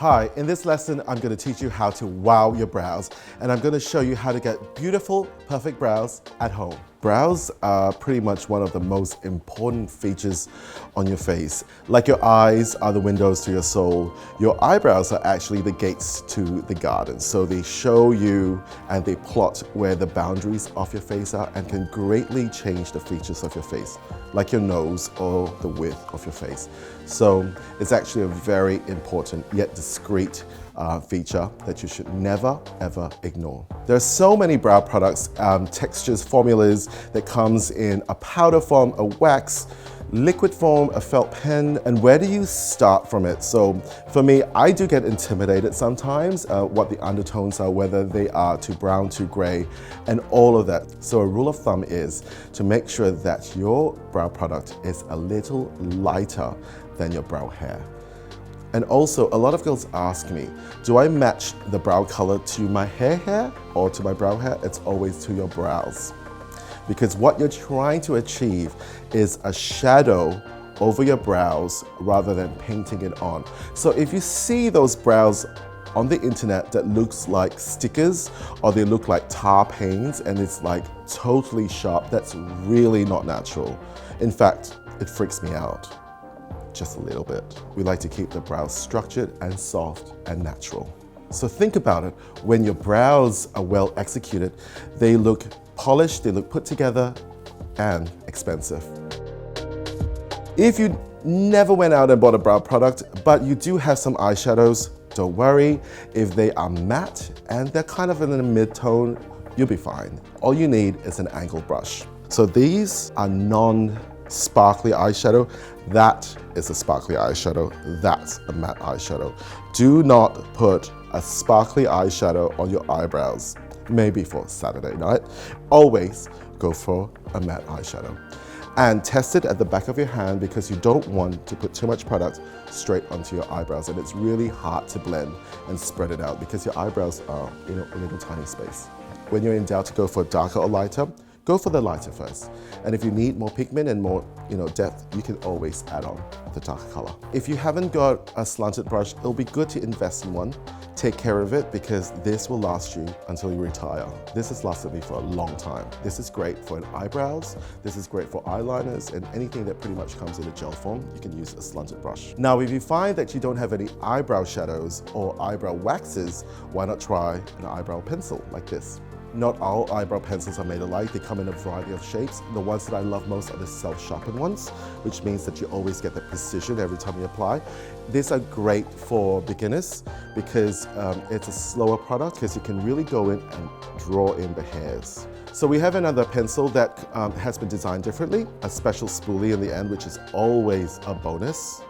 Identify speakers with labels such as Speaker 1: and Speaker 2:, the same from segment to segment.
Speaker 1: Hi, in this lesson, I'm going to teach you how to wow your brows, and I'm going to show you how to get beautiful, perfect brows at home. Brows are pretty much one of the most important features on your face. Like your eyes are the windows to your soul, your eyebrows are actually the gates to the garden. So they show you and they plot where the boundaries of your face are and can greatly change the features of your face, like your nose or the width of your face. So it's actually a very important yet discreet feature that you should never ever ignore. There are so many brow products, textures, formulas that comes in a powder form, a wax, liquid form, a felt pen, and where do you start from it? So for me, I do get intimidated sometimes what the undertones are, whether they are too brown, too gray, and all of that. So a rule of thumb is to make sure that your brow product is a little lighter than your brow hair. And also, a lot of girls ask me, do I match the brow color to my hair or to my brow hair? It's always to your brows. Because what you're trying to achieve is a shadow over your brows rather than painting it on. So if you see those brows on the internet that looks like stickers or they look like tar paints and it's like totally sharp, that's really not natural. In fact, it freaks me out. Just a little bit. We like to keep the brows structured and soft and natural. So think about it, when your brows are well executed, they look polished, they look put together and expensive. If you never went out and bought a brow product, but you do have some eyeshadows, don't worry. If they are matte and they're kind of in the mid-tone, you'll be fine. All you need is an angled brush. So these are non-sparkly eyeshadow. That is a sparkly eyeshadow. That's a matte eyeshadow. Do not put a sparkly eyeshadow on your eyebrows, maybe for Saturday night. Always go for a matte eyeshadow. And test it at the back of your hand because you don't want to put too much product straight onto your eyebrows, and it's really hard to blend and spread it out because your eyebrows are in a little tiny space. When you're in doubt to go for darker or lighter, go for the lighter first. And if you need more pigment and more depth, you can always add on the darker color. If you haven't got a slanted brush, it'll be good to invest in one. Take care of it because this will last you until you retire. This has lasted me for a long time. This is great for eyebrows, this is great for eyeliners, and anything that pretty much comes in a gel form, you can use a slanted brush. Now, if you find that you don't have any eyebrow shadows or eyebrow waxes, why not try an eyebrow pencil like this? Not all eyebrow pencils are made alike. They come in a variety of shapes. The ones that I love most are the self-sharpened ones, which means that you always get the precision every time you apply. These are great for beginners because it's a slower product because you can really go in and draw in the hairs. So we have another pencil that has been designed differently, a special spoolie in the end, which is always a bonus.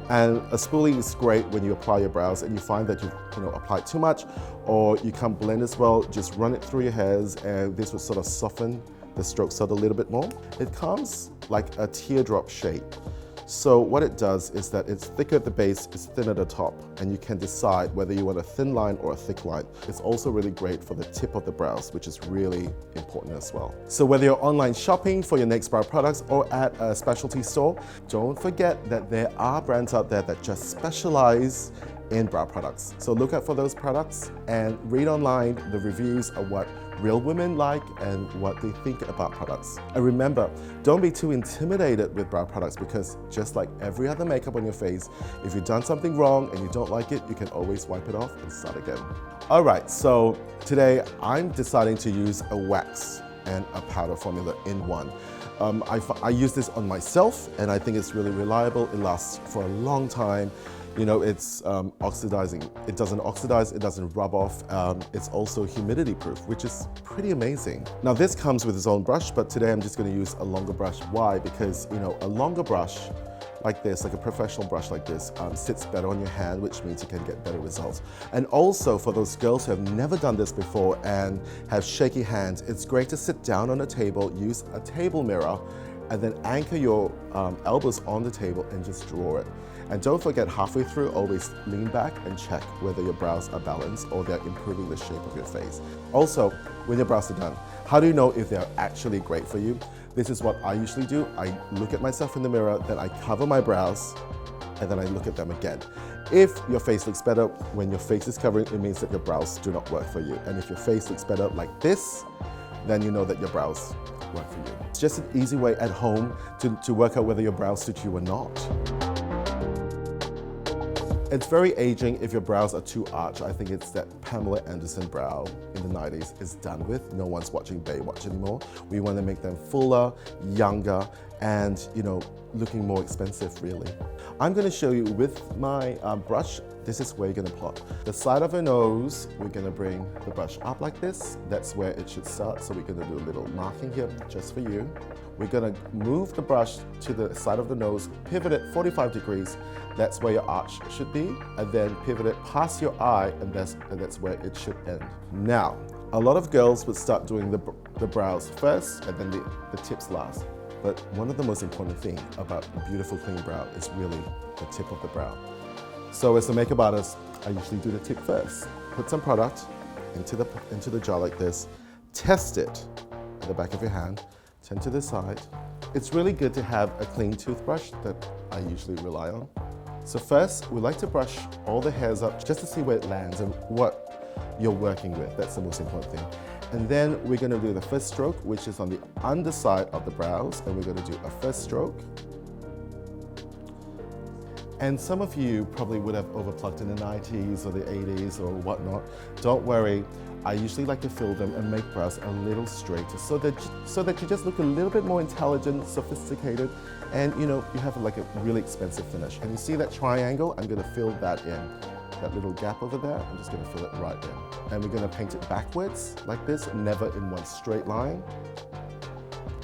Speaker 1: And a spoolie is great when you apply your brows and you find that you've applied too much or you can't blend as well. Just run it through your hairs and this will sort of soften the strokes out a little bit more. It comes like a teardrop shape. So what it does is that it's thicker at the base, it's thin at the top, and you can decide whether you want a thin line or a thick line. It's also really great for the tip of the brows, which is really important as well. So whether you're online shopping for your next brow products or at a specialty store, don't forget that there are brands out there that just specialize in brow products. So look out for those products and read online the reviews of what real women like and what they think about products. And remember, don't be too intimidated with brow products because just like every other makeup on your face, if you've done something wrong and you don't like it, you can always wipe it off and start again. All right, so today I'm deciding to use a wax and a powder formula in one. I use this on myself and I think it's really reliable. It lasts for a long time. It's oxidizing. It doesn't oxidize, it doesn't rub off. It's also humidity proof, which is pretty amazing. Now this comes with its own brush, but today I'm just gonna use a longer brush. Why? Because a longer brush like this, like a professional brush like this, sits better on your hand, which means you can get better results. And also for those girls who have never done this before and have shaky hands, it's great to sit down on a table, use a table mirror, and then anchor your elbows on the table and just draw it. And don't forget, halfway through, always lean back and check whether your brows are balanced or they're improving the shape of your face. Also, when your brows are done, how do you know if they're actually great for you? This is what I usually do. I look at myself in the mirror, then I cover my brows, and then I look at them again. If your face looks better when your face is covering, it means that your brows do not work for you. And if your face looks better like this, then you know that your brows work for you. It's just an easy way at home to work out whether your brows suit you or not. It's very aging if your brows are too arched. I think it's that Pamela Anderson brow in the 90s is done with. No one's watching Baywatch anymore. We want to make them fuller, younger, and looking more expensive really. I'm going to show you with my brush. This is where you're going to plot. The side of your nose, we're going to bring the brush up like this. That's where it should start. So we're going to do a little marking here just for you. We're going to move the brush to the side of the nose, pivot it 45 degrees. That's where your arch should be. And then pivot it past your eye, and that's where it should end. Now, a lot of girls would start doing the brows first and then the tips last. But one of the most important things about a beautiful clean brow is really the tip of the brow. So as a makeup artist, I usually do the tip first. Put some product into the jar like this, test it at the back of your hand, turn to the side. It's really good to have a clean toothbrush that I usually rely on. So first, we like to brush all the hairs up just to see where it lands and what you're working with. That's the most important thing. And then we're going to do the first stroke, which is on the underside of the brows, and we're going to do a first stroke. And some of you probably would have overplucked in the 90s or the 80s or whatnot. Don't worry, I usually like to fill them and make brows a little straighter so that you just look a little bit more intelligent, sophisticated, and you have like a really expensive finish. And you see that triangle? I'm going to fill that in. That little gap over there, I'm just going to fill it right in. And we're going to paint it backwards like this, never in one straight line.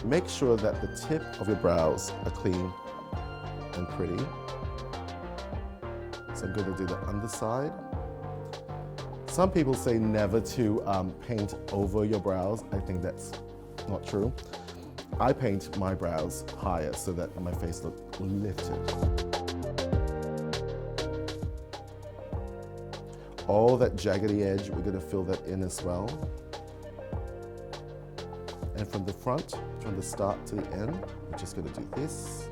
Speaker 1: Make sure that the tip of your brows are clean and pretty. So I'm going to do the underside. Some people say never to paint over your brows. I think that's not true. I paint my brows higher so that my face looks lifted. All that jaggedy edge, we're going to fill that in as well. And from the front, from the start to the end, we're just going to do this.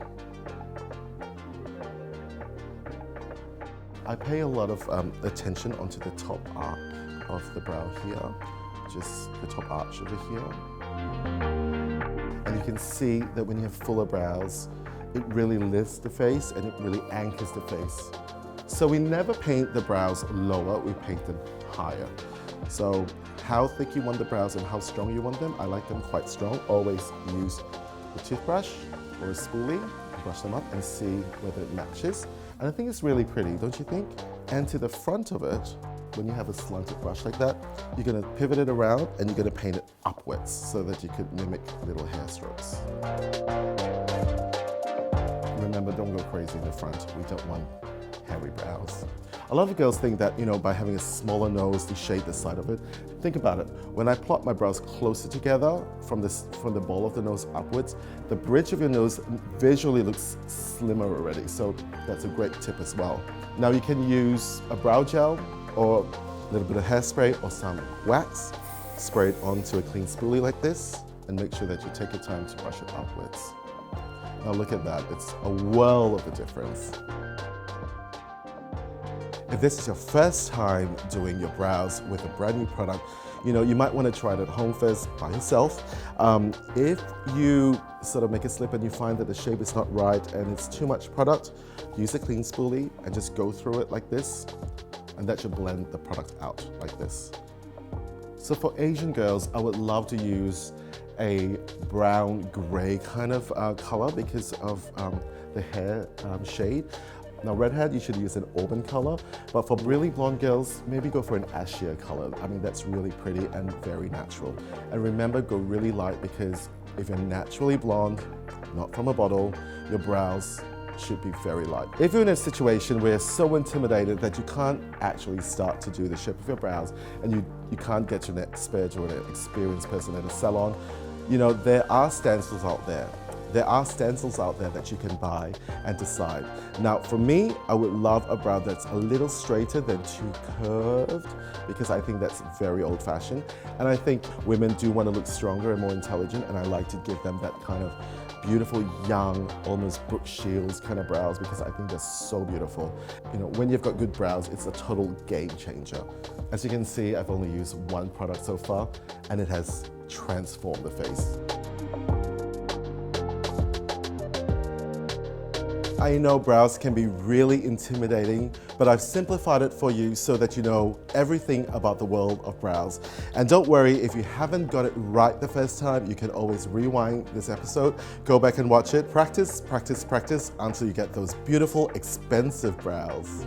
Speaker 1: I pay a lot of attention onto the top arc of the brow here, just the top arch over here. And you can see that when you have fuller brows, it really lifts the face and it really anchors the face. So we never paint the brows lower, we paint them higher. So how thick you want the brows and how strong you want them, I like them quite strong. Always use a toothbrush or a spoolie, brush them up and see whether it matches. And I think it's really pretty, don't you think? And to the front of it, when you have a slanted brush like that, you're going to pivot it around and you're going to paint it upwards so that you could mimic little hair strokes. Remember, don't go crazy in the front. We don't want hairy brows. A lot of girls think that, by having a smaller nose to shade the side of it. Think about it. When I plot my brows closer together from the ball of the nose upwards, the bridge of your nose visually looks slimmer already. So that's a great tip as well. Now you can use a brow gel or a little bit of hairspray or some wax. Spray it onto a clean spoolie like this and make sure that you take your time to brush it upwards. Now look at that. It's a world of a difference. If this is your first time doing your brows with a brand new product, you might want to try it at home first by yourself. If you sort of make a slip and you find that the shape is not right and it's too much product, use a clean spoolie and just go through it like this, and that should blend the product out like this. So for Asian girls, I would love to use a brown gray kind of color because of the hair shade. Now redhead, you should use an auburn color, but for really blonde girls, maybe go for an ashier color. I mean, that's really pretty and very natural. And remember, go really light because if you're naturally blonde, not from a bottle, your brows should be very light. If you're in a situation where you're so intimidated that you can't actually start to do the shape of your brows and you can't get to an expert or an experienced person at a salon, there are stencils out there there are stencils out there that you can buy and decide. Now, for me, I would love a brow that's a little straighter than too curved, because I think that's very old-fashioned. And I think women do want to look stronger and more intelligent, and I like to give them that kind of beautiful, young, almost Brooke Shields kind of brows, because I think they're so beautiful. You know, when you've got good brows, it's a total game changer. As you can see, I've only used one product so far, and it has transformed the face. I know brows can be really intimidating, but I've simplified it for you so that you know everything about the world of brows. And don't worry, if you haven't got it right the first time, you can always rewind this episode, go back and watch it, practice, practice, practice until you get those beautiful, expensive brows.